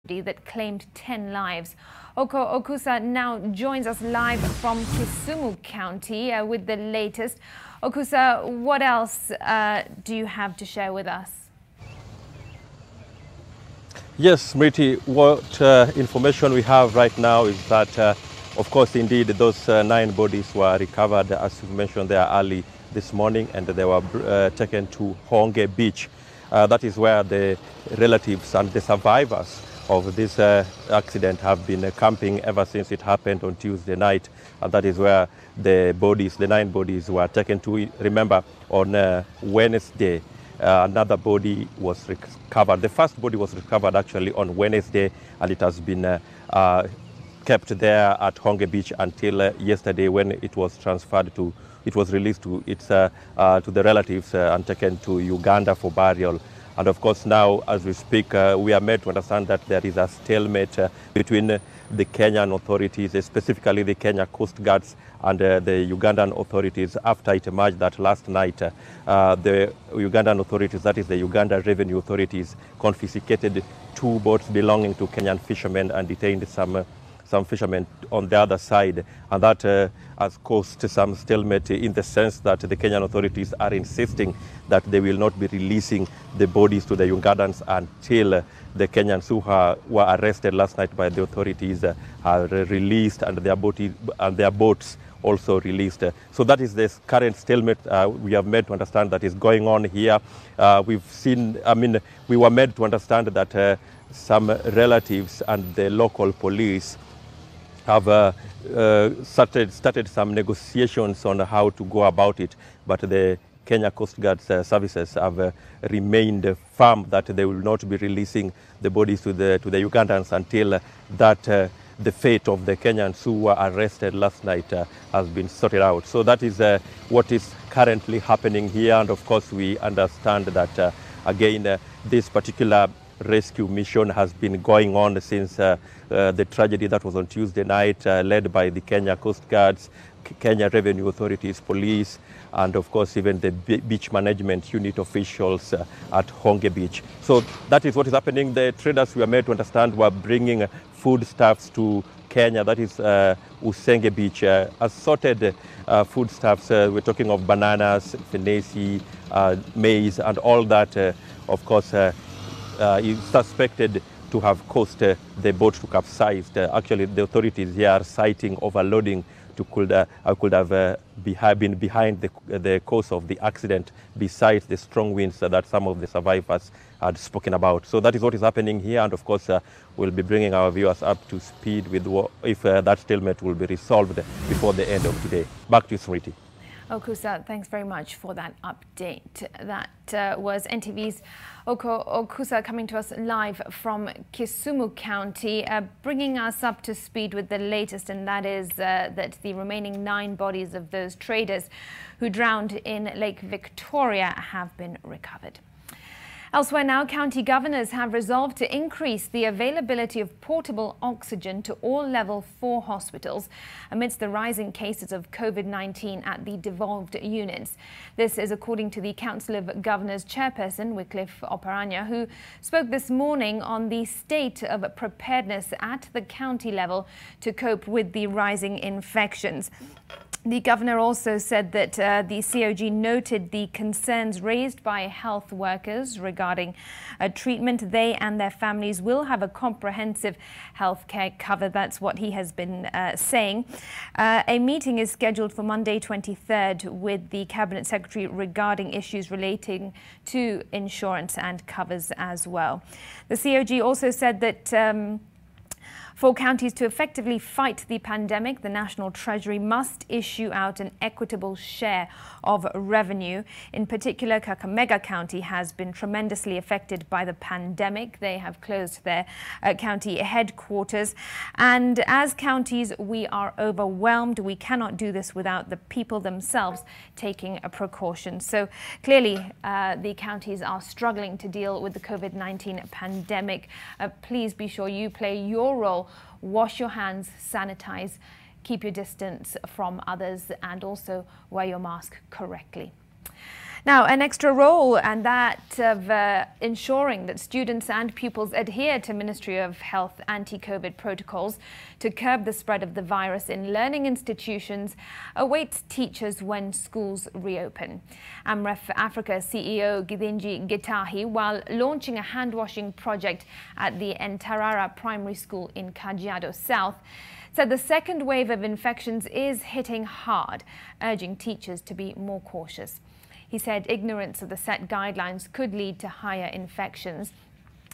that claimed 10 lives. Oko Okusa now joins us live from Kisumu County with the latest. Okusa, what else do you have to share with us? Yes, Smriti, what information we have right now is that, of course, indeed, those 9 bodies were recovered, as you mentioned there early this morning, and they were taken to Honge Beach. That is where the relatives and the survivors of this accident have been camping ever since it happened on Tuesday night. And that is where the 9 bodies were taken to. Remember, on Wednesday, another body was recovered. The first body was recovered actually on Wednesday, and it has been kept there at Honge Beach until yesterday, when it was transferred to, it was released to its to the relatives and taken to Uganda for burial. And of course, now as we speak, we are made to understand that there is a stalemate between the Kenyan authorities, specifically the Kenya Coast Guards, and the Ugandan authorities, after it emerged that last night the Ugandan authorities, that is the Uganda Revenue Authorities, confiscated 2 boats belonging to Kenyan fishermen and detained some fishermen on the other side, and that has caused some stalemate, in the sense that the Kenyan authorities are insisting that they will not be releasing the bodies to the Ugandans until the Kenyans who were arrested last night by the authorities are released, and their boats also released. So that is this current stalemate we have made to understand that is going on here. We've seen, we were made to understand that some relatives and the local police have started some negotiations on how to go about it, but the Kenya Coast Guard services have remained firm that they will not be releasing the bodies to the Ugandans until that the fate of the Kenyans who were arrested last night has been sorted out. So that is what is currently happening here, and of course we understand that again this particular rescue mission has been going on since the tragedy that was on Tuesday night, led by the Kenya Coast Guards, Kenya Revenue Authorities, police, and of course even the beach management unit officials at Honge Beach. So that is what is happening. The traders, we are made to understand, were bringing foodstuffs to Kenya, that is Usenge Beach, assorted foodstuffs. We're talking of bananas, fenesi, maize, and all that, of course, is suspected to have caused the boat to capsize. Actually, the authorities here are citing overloading could have been behind the cause of the accident, besides the strong winds that some of the survivors had spoken about. So that is what is happening here, and of course we'll be bringing our viewers up to speed with if that stalemate will be resolved before the end of today. Back to you, Smriti. Okusa, thanks very much for that update. That was NTV's Oko Okusa coming to us live from Kisumu County, bringing us up to speed with the latest, and that is that the remaining 9 bodies of those traders who drowned in Lake Victoria have been recovered. Elsewhere now, county governors have resolved to increase the availability of portable oxygen to all level 4 hospitals amidst the rising cases of COVID-19 at the devolved units. This is according to the Council of Governors chairperson, Wycliffe Oparanya, who spoke this morning on the state of preparedness at the county level to cope with the rising infections. The governor also said that the COG noted the concerns raised by health workers regarding treatment. They and their families will have a comprehensive healthcare cover. That's what he has been saying. A meeting is scheduled for Monday 23rd with the Cabinet Secretary regarding issues relating to insurance and covers as well. The COG also said that for counties to effectively fight the pandemic, the National Treasury must issue out an equitable share of revenue. In particular, Kakamega County has been tremendously affected by the pandemic. They have closed their county headquarters. And as counties, we are overwhelmed. We cannot do this without the people themselves taking a precaution. So clearly, the counties are struggling to deal with the COVID-19 pandemic. Please be sure you play your role. Wash your hands, sanitize, keep your distance from others, and also wear your mask correctly. Now, an extra role, and that of ensuring that students and pupils adhere to Ministry of Health anti-COVID protocols to curb the spread of the virus in learning institutions, awaits teachers when schools reopen. AMREF Africa CEO Githinji Gitahi, while launching a hand-washing project at the Ntarara Primary School in Kajiado South, said the second wave of infections is hitting hard, urging teachers to be more cautious. He said ignorance of the set guidelines could lead to higher infections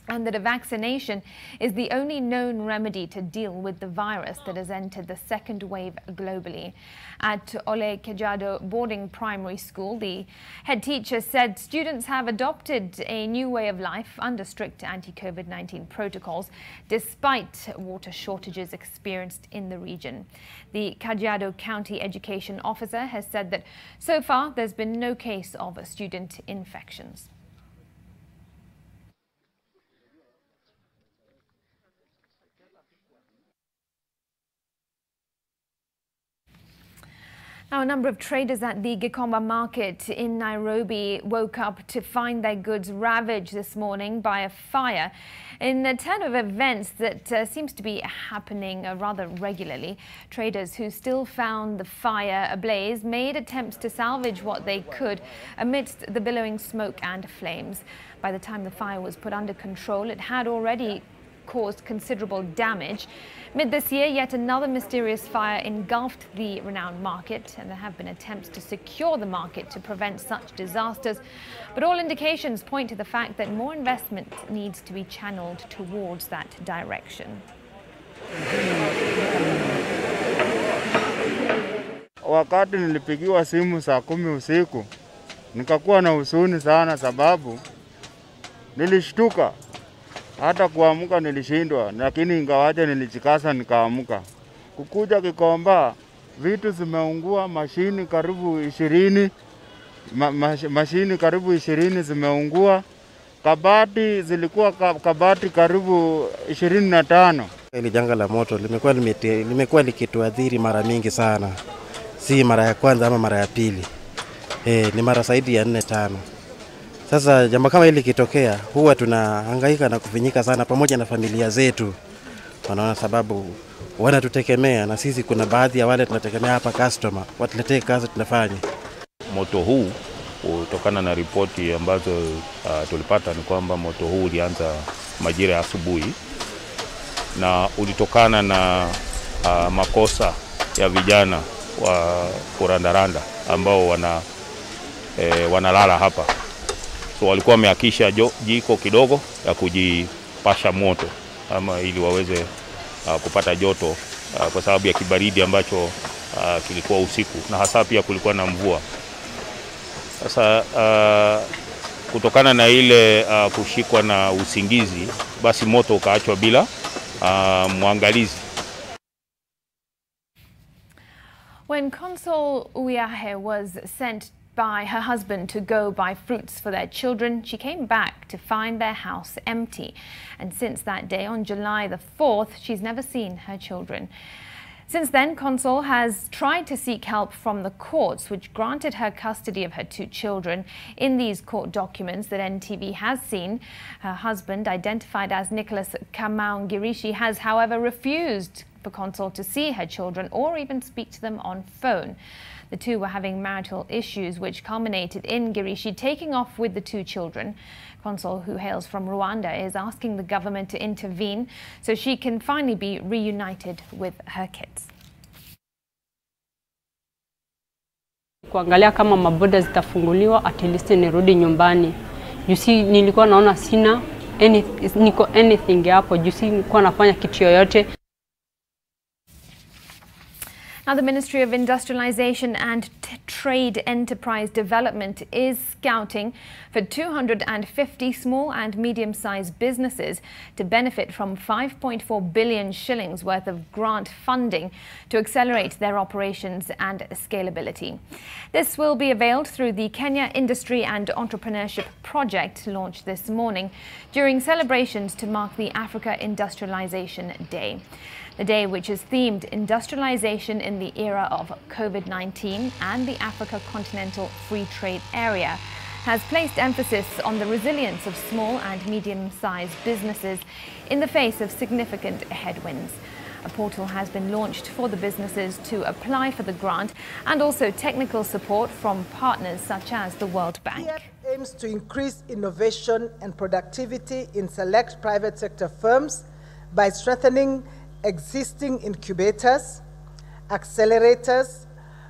and that a vaccination is the only known remedy to deal with the virus that has entered the second wave globally. At Ole Kajiado Boarding Primary School, the head teacher said students have adopted a new way of life under strict anti-COVID-19 protocols, despite water shortages experienced in the region. The Kajiado County Education Officer has said that so far there's been no case of student infections. Now, a number of traders at the Gikomba market in Nairobi woke up to find their goods ravaged this morning by a fire in a turn of events that seems to be happening rather regularly. Traders who still found the fire ablaze made attempts to salvage what they could amidst the billowing smoke and flames. By the time the fire was put under control, it had already caused considerable damage. Mid this year, yet another mysterious fire engulfed the renowned market, and there have been attempts to secure the market to prevent such disasters. But all indications point to the fact that more investment needs to be channeled towards that direction. Wakati nilipigiwa simu saa 10 usiku, nikakuwa na huzuni sana sababu nilishtuka. Hata kuamka nilishindwa, lakini ingawaje nilijikaza nikaamka. Kukuja Gikomba, vitu zimeungua, mashini karibu 20, mashini karibu 20 zimeungua. Kabati zilikuwa kabati karibu 25. Hili janga la moto limekuwa likituadhiri mara mingi sana. Si mara ya kwanza ama mara ya pili. Ni mara zaidi ya 4-5. Sasa jambo kama hili kitokea, huwa tunahangaika na kufinyika sana pamoja na familia zetu. Wanaona sababu wanatutegemea, na sisi kuna baadhi ya wale tunategemea hapa customer, watuletee kazi tunafanya. Moto huu kutokana na ripoti ambazo tulipata ni kwamba moto huu ulianza majira ya asubuhi na ulitokana na makosa ya vijana wa kurandaranda ambao wanalala hapa. So walikuwa wameakisha jiko kidogo ya kujipasha moto ama ili waweze kupata joto kwa sababu ya kibaridi ambacho kilikuwa usiku, na hasa pia kulikuwa na mvua. Sasa kutokana na ile kushikwa na usingizi, basi moto ukaachwa bila mwangalizi. When Consul Uyahe was sent by her husband to go buy fruits for their children, she came back to find their house empty. And since that day, on July the 4th, she's never seen her children. Since then, Consul has tried to seek help from the courts, which granted her custody of her 2 children. In these court documents that NTV has seen, her husband, identified as Nicholas Kamau Ngirishi, has, however, refused for Consul to see her children or even speak to them on phone. The two were having marital issues, which culminated in Ngirishi taking off with the 2 children. Consul, who hails from Rwanda, is asking the government to intervene so she can finally be reunited with her kids. Kuangalia kama maboda zitafunguliwa, at least nirudi nyumbani. You see, nilikuwa naona sina anything hapo. You see, nilikuwa nafanya kitu yoyote. Now, the Ministry of Industrialization and Trade Enterprise Development is scouting for 250 small and medium-sized businesses to benefit from 5.4 billion shillings worth of grant funding to accelerate their operations and scalability. This will be availed through the Kenya Industry and Entrepreneurship Project launched this morning during celebrations to mark the Africa Industrialization Day. The day, which is themed Industrialization in the Era of COVID-19 and the Africa Continental Free Trade Area, has placed emphasis on the resilience of small and medium-sized businesses in the face of significant headwinds. A portal has been launched for the businesses to apply for the grant, and also technical support from partners such as the World Bank. Aims to increase innovation and productivity in select private sector firms by strengthening existing incubators, accelerators,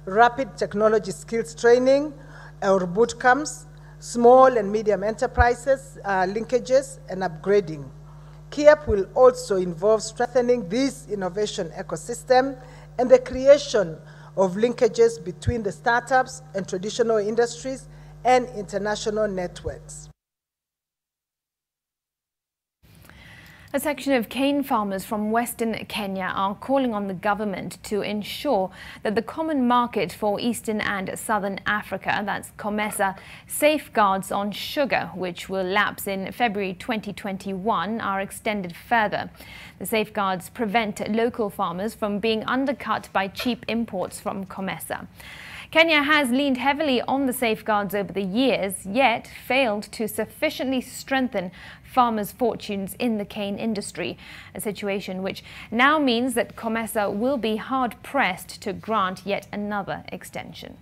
rapid technology skills training or boot camps, small and medium enterprises linkages, and upgrading. KIAP will also involve strengthening this innovation ecosystem and the creation of linkages between the startups and traditional industries and international networks. A section of cane farmers from Western Kenya are calling on the government to ensure that the common market for Eastern and Southern Africa, that's COMESA, safeguards on sugar, which will lapse in February 2021, are extended further. The safeguards prevent local farmers from being undercut by cheap imports from COMESA. Kenya has leaned heavily on the safeguards over the years, yet failed to sufficiently strengthen farmers' fortunes in the cane industry, a situation which now means that COMESA will be hard-pressed to grant yet another extension.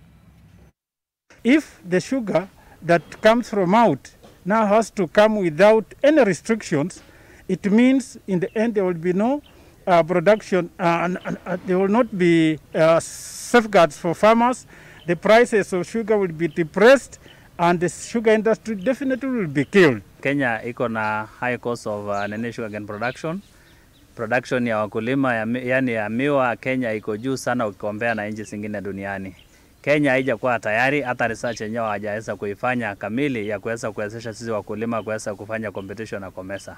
If the sugar that comes from out now has to come without any restrictions, it means in the end there will be no production and there will not be safeguards for farmers. The prices of sugar will be depressed and the sugar industry definitely will be killed. Kenya iko na high cost of sugarcane production. Production ya wakulima yani ya miwa Kenya iko juu sana ukikompea na nchi zingine duniani. Kenya haijakuwa tayari, hata research yenyewe hawajaweza kuifanya kamili ya kuweza kuwezesha sisi wakulima kuweza kufanya competition na COMESA.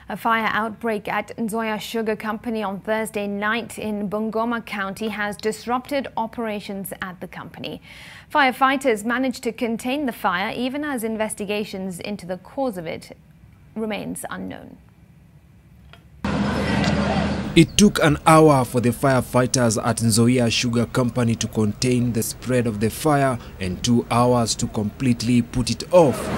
A fire outbreak at Nzoia Sugar Company on Thursday night in Bungoma County has disrupted operations at the company. Firefighters managed to contain the fire even as investigations into the cause of it remains unknown. It took an hour for the firefighters at Nzoia Sugar Company to contain the spread of the fire and 2 hours to completely put it off.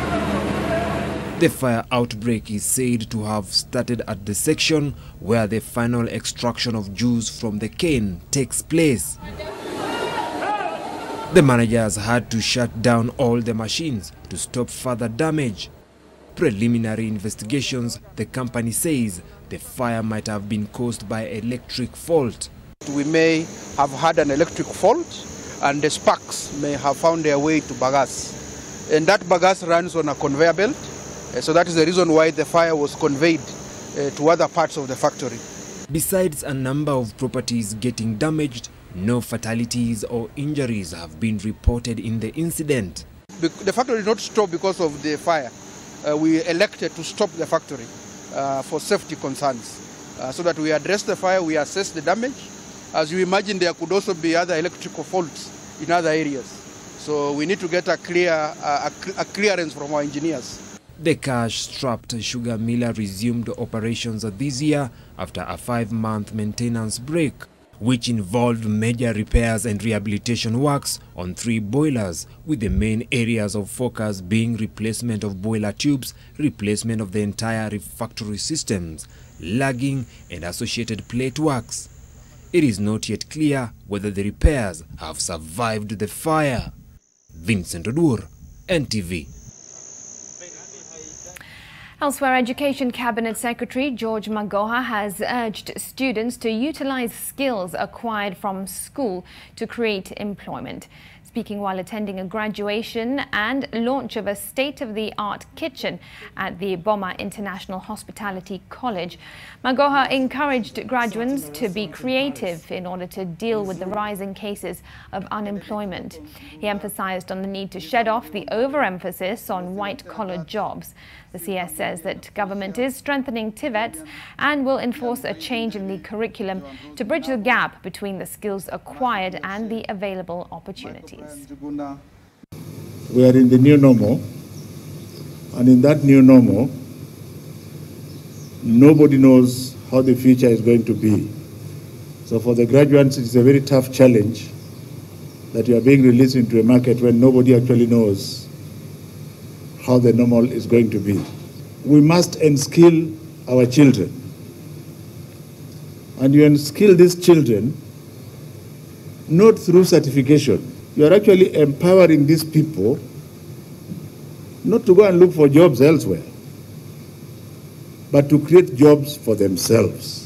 The fire outbreak is said to have started at the section where the final extraction of juice from the cane takes place. The managers had to shut down all the machines to stop further damage. Preliminary investigations, the company says the fire might have been caused by electric fault. We may have had an electric fault and the sparks may have found their way to bagasse. And that bagasse runs on a conveyor belt. So that is the reason why the fire was conveyed to other parts of the factory. Besides a number of properties getting damaged, no fatalities or injuries have been reported in the incident. The factory did not stop because of the fire. We elected to stop the factory for safety concerns. So that we address the fire, we assess the damage. As you imagine, there could also be other electrical faults in other areas. So we need to get a clearance from our engineers. The cash-strapped sugar miller resumed operations this year after a 5-month maintenance break, which involved major repairs and rehabilitation works on 3 boilers, with the main areas of focus being replacement of boiler tubes, replacement of the entire refractory systems, lagging and associated plate works. It is not yet clear whether the repairs have survived the fire. Vincent Odur, NTV. Elsewhere, Education Cabinet Secretary George Magoha has urged students to utilize skills acquired from school to create employment. Speaking while attending a graduation and launch of a state-of-the-art kitchen at the Boma International Hospitality College, Magoha encouraged graduates to be creative in order to deal with the rising cases of unemployment. He emphasized on the need to shed off the overemphasis on white-collar jobs. The CS says that government is strengthening TVETs and will enforce a change in the curriculum to bridge the gap between the skills acquired and the available opportunities. We are in the new normal, and in that new normal, nobody knows how the future is going to be. So for the graduates, it's a very tough challenge that you are being released into a market when nobody actually knows how the normal is going to be. We must unskill our children. And you unskill these children not through certification. You are actually empowering these people not to go and look for jobs elsewhere, but to create jobs for themselves.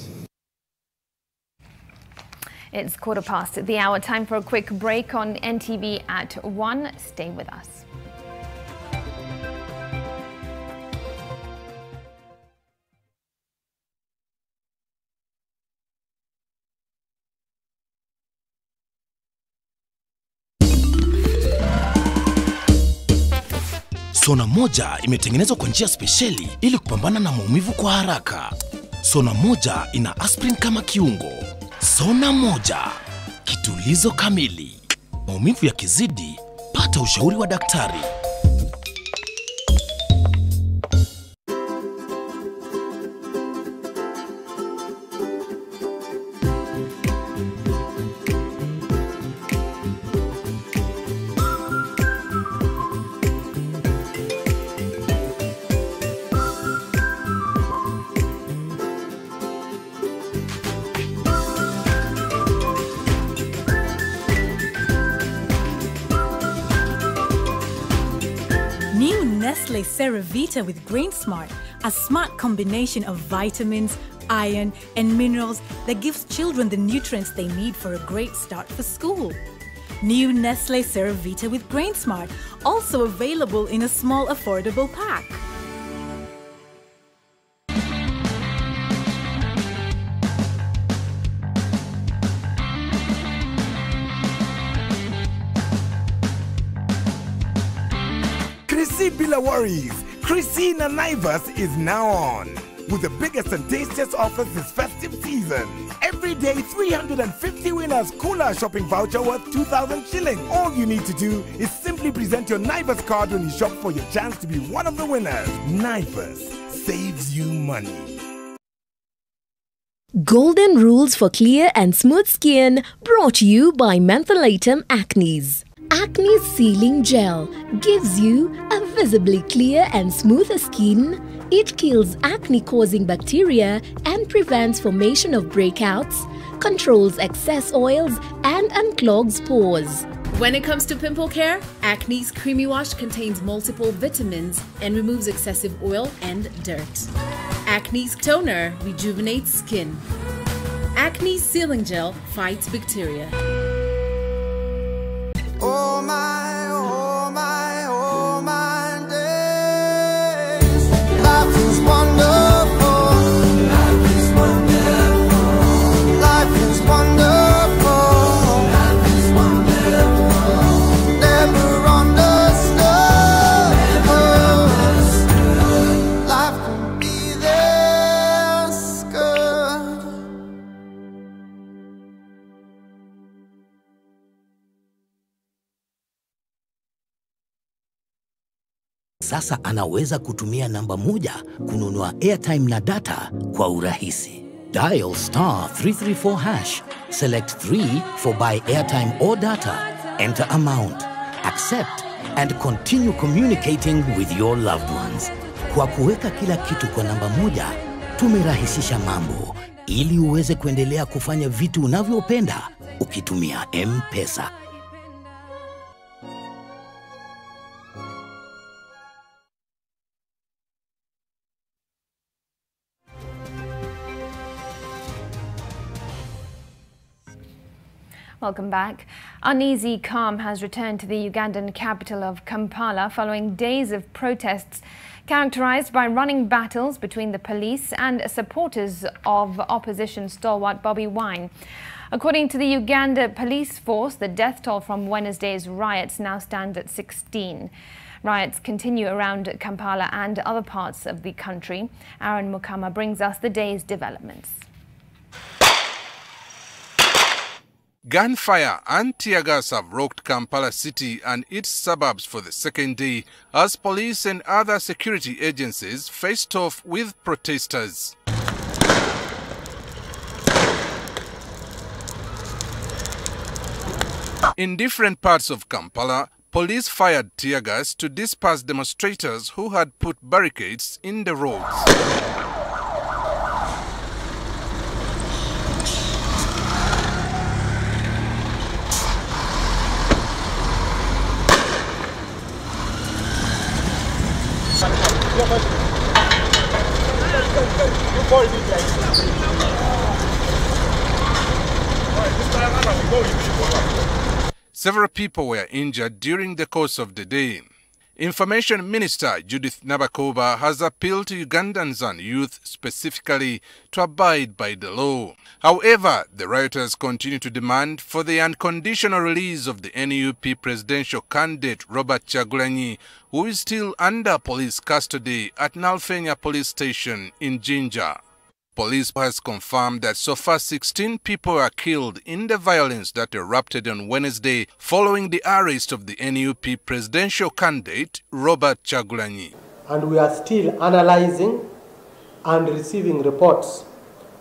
It's 1:15. Time for a quick break on NTV at 1. Stay with us. Sona moja imetengenezwa kwa njia spesheli ili kupambana na maumivu kwa haraka. Sona moja ina aspirin kama kiungo. Sona moja, kitulizo kamili. Maumivu yakizidi, pata ushauri wa daktari. Nestle Cerevita with Grain Smart, a smart combination of vitamins, iron, and minerals that gives children the nutrients they need for a great start for school. New Nestle Cerevita with Grain Smart, also available in a small, affordable pack. Bila worries, Chrissy na Naivas is now on with the biggest and tastiest offers this festive season. Every day, 350 winners Kula shopping voucher worth 2,000 shillings. All you need to do is simply present your Naivas card when you shop for your chance to be one of the winners. Naivas saves you money. Golden rules for clear and smooth skin, brought to you by Mentholatum Acnes. Acne Sealing Gel gives you a visibly clear and smooth skin. It kills acne-causing bacteria and prevents formation of breakouts, controls excess oils, and unclogs pores. When it comes to pimple care, Acne's Creamy Wash contains multiple vitamins and removes excessive oil and dirt. Acne's Toner rejuvenates skin. Acne's Sealing Gel fights bacteria. Oh my, oh my, oh my days. Life is wonderful. Life is wonderful. Life is wonderful. Life is wonderful. Never understood. Never understood. Life can be this good. Sasa anaweza kutumia namba moja kununua airtime na data kwa urahisi. Dial *334#, select 3 for buy airtime or data, enter amount, accept and continue communicating with your loved ones. Kwa kuweka kila kitu kwa namba moja, tumerahisisha mambo ili uweze kuendelea kufanya vitu unavyopenda ukitumia M-Pesa. Welcome back. Uneasy calm has returned to the Ugandan capital of Kampala following days of protests characterized by running battles between the police and supporters of opposition stalwart Bobi Wine. According to the Uganda police force, the death toll from Wednesday's riots now stands at 16. Riots continue around Kampala and other parts of the country. Aaron Mukama brings us the day's developments. Gunfire and tear gas have rocked Kampala city and its suburbs for the second day as police and other security agencies faced off with protesters. In different parts of Kampala, police fired tear gas to disperse demonstrators who had put barricades in the roads. Several people were injured during the course of the day. Information Minister Judith Nabakoba has appealed to Ugandans and youth specifically to abide by the law. However, the rioters continue to demand for the unconditional release of the NUP presidential candidate Robert Kyagulanyi, who is still under police custody at Nalfenya police station in Jinja. Police has confirmed that so far 16 people were killed in the violence that erupted on Wednesday following the arrest of the NUP presidential candidate Robert Kyagulanyi. And we are still analyzing and receiving reports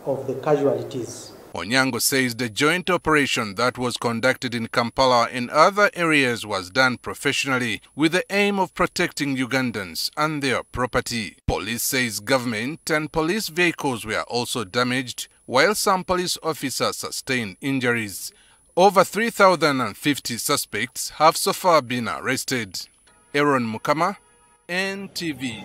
of the casualties. Onyango says the joint operation that was conducted in Kampala and other areas was done professionally with the aim of protecting Ugandans and their property. Police says government and police vehicles were also damaged, while some police officers sustained injuries. Over 3,050 suspects have so far been arrested. Aaron Mukama, NTV.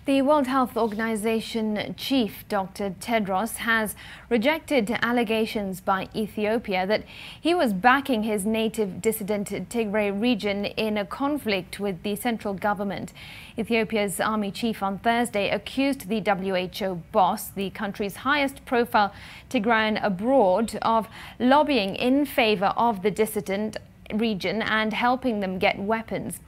The World Health Organization chief, Dr. Tedros, has rejected allegations by Ethiopia that he was backing his native dissident Tigray region in a conflict with the central government. Ethiopia's army chief on Thursday accused the WHO boss, the country's highest profile Tigrayan abroad, of lobbying in favor of the dissident region and helping them get weapons.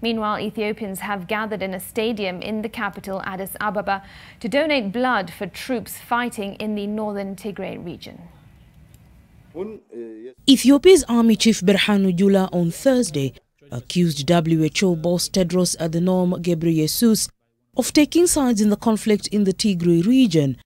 Meanwhile, Ethiopians have gathered in a stadium in the capital, Addis Ababa, to donate blood for troops fighting in the northern Tigray region. Ethiopia's army chief Berhanu Jula on Thursday accused WHO boss Tedros Adhanom Ghebreyesus of taking sides in the conflict in the Tigray region.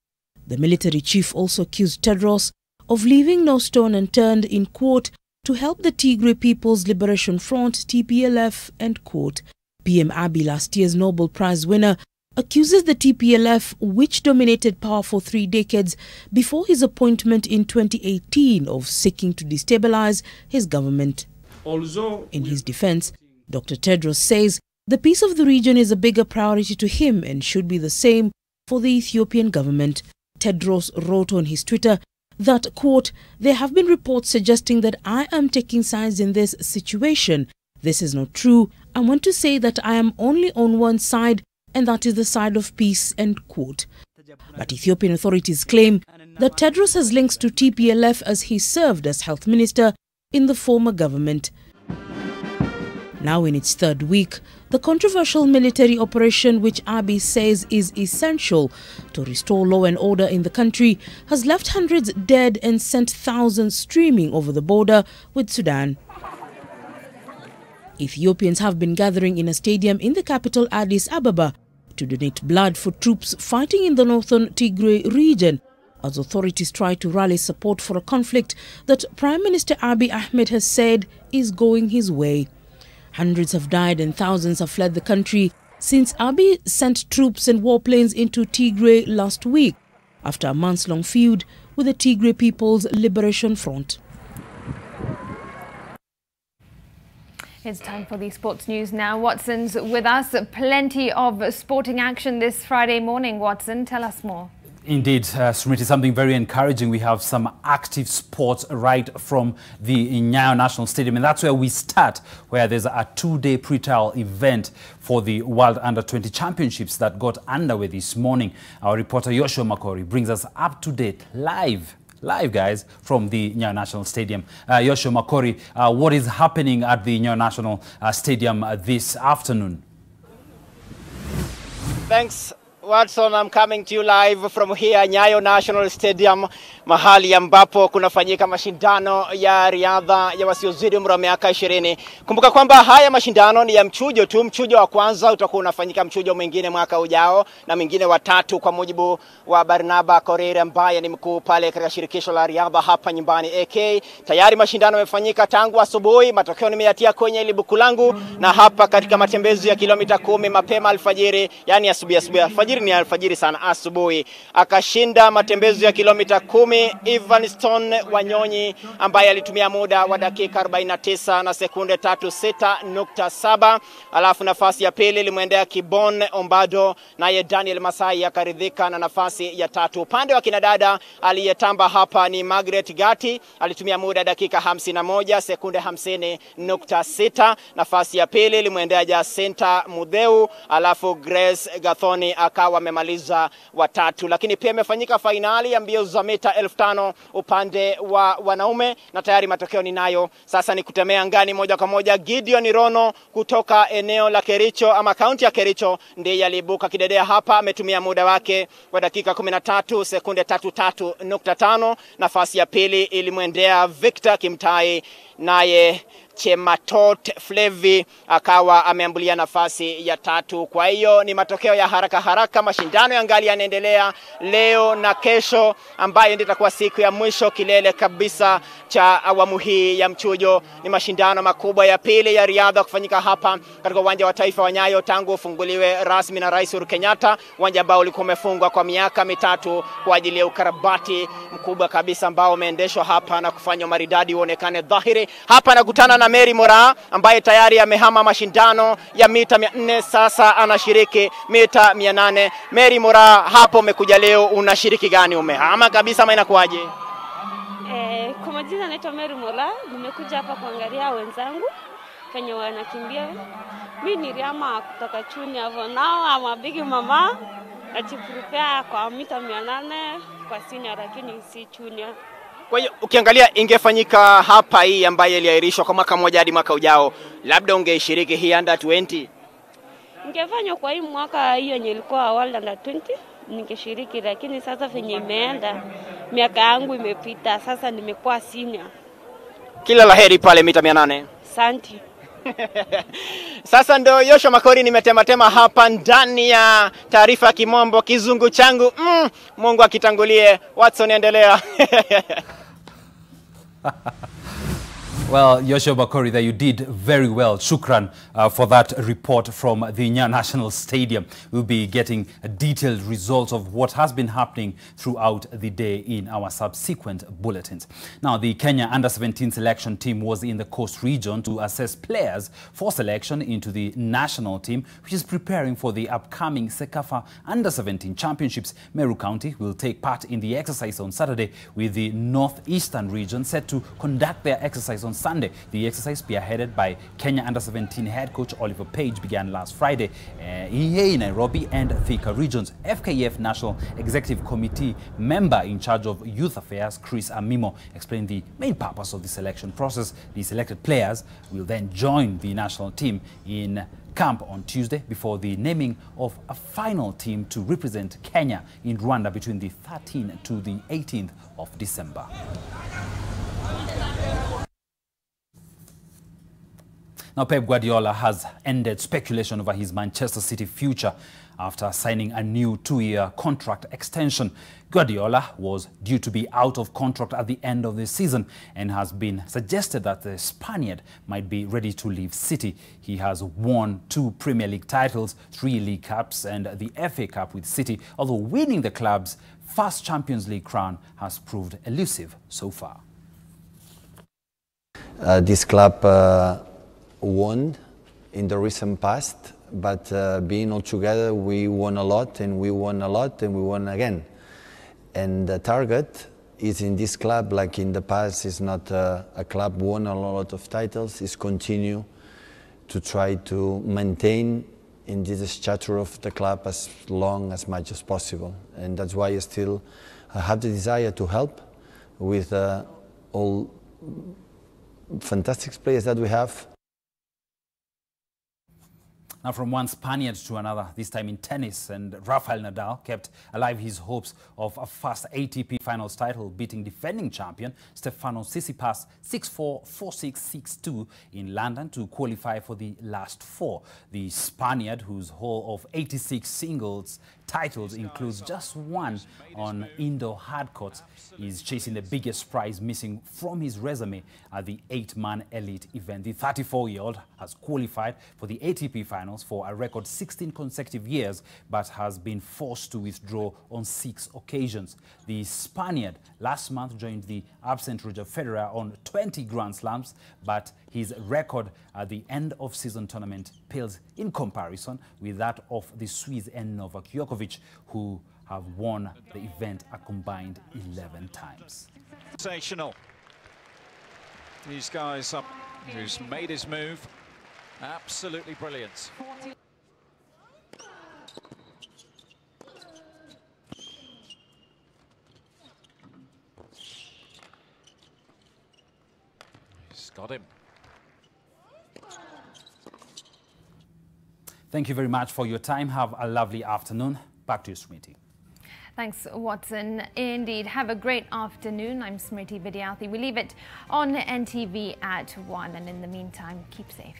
The military chief also accused Tedros of leaving no stone unturned in quote to help the Tigray People's Liberation Front, TPLF, end quote. PM Abiy, last year's Nobel Prize winner, accuses the TPLF, which dominated power for 3 decades before his appointment in 2018, of seeking to destabilize his government. In his defense, Dr. Tedros says the peace of the region is a bigger priority to him and should be the same for the Ethiopian government. Tedros wrote on his Twitter that, quote, there have been reports suggesting that I am taking sides in this situation. This is not true. I want to say that I am only on one side, and that is the side of peace, end quote. But Ethiopian authorities claim that Tedros has links to TPLF as he served as health minister in the former government. Now in its 3rd week, the controversial military operation, which Abiy says is essential to restore law and order in the country, has left hundreds dead and sent thousands streaming over the border with Sudan. Ethiopians have been gathering in a stadium in the capital Addis Ababa to donate blood for troops fighting in the northern Tigray region, as authorities try to rally support for a conflict that Prime Minister Abiy Ahmed has said is going his way. Hundreds have died and thousands have fled the country since Abiy sent troops and warplanes into Tigray last week after a months-long feud with the Tigray People's Liberation Front. It's time for the sports news now. Watson's with us. Plenty of sporting action this Friday morning. Watson, tell us more. Indeed, Smriti, something very encouraging. We have some active sports right from the Nyayo National Stadium, and that's where we start, where there's a 2-day pre-trial event for the World Under-20 Championships that got underway this morning. Our reporter Yoshua Makori brings us up to date live, guys, from the Nyayo National Stadium. Yoshua Makori, what is happening at the Nyayo National Stadium this afternoon? Thanks, Watson, I'm coming to you live from here Nyayo National Stadium, mahali ambapo kunafanyika mashindano ya riadha ya wasiozidi umri wa miaka 20. Kumbuka kwamba haya mashindano ni ya mchujo tu. Mchujo wa kwanza utakuwa unafanyika mchujo mwingine mwaka ujao na mwingine wa tatu, kwa mujibu wa Barnaba Korir ambaye ni mkuu pale katika shirikisho la riadha hapa nyumbani AK. Tayari mashindano yamefanyika tangu asubuhi. Matokeo nimeyatia kwenye ile buku langu, na hapa katika matembezi ya kilomita 10 mapema alfajiri, yani asubuhi alfajiri ni alfajiri sana, asubuhi akashinda matembezi ya kilomita 10 Evanston Wanyonyi ambaye alitumia muda wa dakika 49 na sekunde 36.7. Alafu nafasi ya pili limwendea Kibon Ombado, naye Daniel Masai akaridhika na nafasi ya tatu. Upande wa kinadada aliyetamba hapa ni Margaret Gati, alitumia muda dakika 51 sekunde 50.6. Nafasi ya pili limwendea Jacinta Mudheu, alafu Grace Gathoni akawa amemaliza watatu. Lakini pia imefanyika fainali ya mbio za mita 1500 upande wa wanaume, na tayari matokeo ninayo. Sasa ni kutemea angani moja kwa moja. Gideon Rono kutoka eneo la Kericho ama kaunti ya Kericho ndiye aliibuka kidedea hapa, ametumia muda wake wa dakika 13 sekunde 33.5. Nafasi ya pili ilimwendea Victor Kimtai, naye Chematot Flevi akawa ameambulia nafasi ya tatu. Kwa hiyo ni matokeo ya haraka haraka. Mashindano yangali yanaendelea leo na kesho, ambayo ndio itakuwa siku ya mwisho, kilele kabisa cha awamu hii ya mchujo. Ni mashindano makubwa ya pili ya riadha kufanyika hapa katika uwanja wa taifa wa Nyayo tangu ufunguliwe rasmi na Rais Uhuru Kenyatta, uwanja ambao ulikuwa umefungwa kwa miaka mitatu kwa ajili ya ukarabati mkubwa kabisa ambao umeendeshwa hapa na kufanya maridadi uonekane dhahiri. Hapa nakutana na Mary Mora ambaye tayari amehama mashindano ya mita 400, sasa anashiriki mita 800. Mary Mora, hapo umekuja leo, unashiriki gani? Umehama kabisa ama inakuaje? Kwa majina naitwa Mary Mora, nimekuja hapa kuangalia wenzangu kwenye wanakimbia. Mimi ni Riama kutoka Chuni hapo. Now I'm a big mama. Najiprepare kwa mita 800 kwa senior, lakini si junior. Kwa hiyo ukiangalia ingefanyika hapa hii ambaye iliahirishwa kwa mwaka mmoja hadi mwaka ujao, labda ungeishiriki hii under 20? Ingefanywa kwa hii mwaka hiyo yenye ilikuwa World Under 20 ningeshiriki, lakini sasa venye imeenda miaka yangu imepita, sasa nimekuwa senior. Kila laheri pale mita 800. Asante. Sasa ndo Yoshua Makori nimetematema hapa ndani ya taarifa kimombo, kizungu changu Mungu akitangulie. Watson, endelea. Well, Yoshua Bakori, that you did very well. Shukran for that report from the Nyayo National Stadium. We'll be getting detailed results of what has been happening throughout the day in our subsequent bulletins. Now, the Kenya Under-17 selection team was in the Coast region to assess players for selection into the national team, which is preparing for the upcoming Sekafa Under-17 Championships. Meru County will take part in the exercise on Saturday, with the Northeastern region set to conduct their exercise on Sunday. The exercise, spearheaded by Kenya Under-17 head coach Oliver Page, began last Friday in Nairobi and Thika regions. FKF National Executive Committee member in charge of Youth Affairs, Chris Amimo, explained the main purpose of the selection process. The selected players will then join the national team in camp on Tuesday before the naming of a final team to represent Kenya in Rwanda between the 13th to the 18th of December. Now, Pep Guardiola has ended speculation over his Manchester City future after signing a new 2-year contract extension. Guardiola was due to be out of contract at the end of the season and has been suggested that the Spaniard might be ready to leave City. He has won 2 Premier League titles, 3 League Cups and the FA Cup with City, although winning the club's first Champions League crown has proved elusive so far. This club won in the recent past, but being all together, we won a lot and we won a lot and we won again. And the target is in this club, like in the past, is not a club won a lot of titles, is continue to try to maintain in this stature of the club as much as possible. And that's why I still have the desire to help with all fantastic players that we have. Now from one Spaniard to another, this time in tennis, and Rafael Nadal kept alive his hopes of a first ATP finals title, beating defending champion Stefanos Tsitsipas 6-4, 4-6, 6-2 in London to qualify for the last four. The Spaniard, whose haul of 86 singles titles includes just one on indoor hard courts, is chasing the biggest prize missing from his resume at the 8-man elite event. The 34-year-old has qualified for the ATP finals for a record 16 consecutive years, but has been forced to withdraw on 6 occasions. The Spaniard last month joined the absent Roger Federer on 20 Grand Slams, but his record at the end of season tournament pales in comparison with that of the Swiss and Novak Djokovic, who have won the event a combined 11 times. Sensational. These guys up, who's made his move, absolutely brilliant. He's got him. Thank you very much for your time. Have a lovely afternoon. Back to you, Smriti. Thanks, Watson. Indeed, have a great afternoon. I'm Smriti Vidyarthi. We leave it on NTV at 1, and in the meantime, keep safe.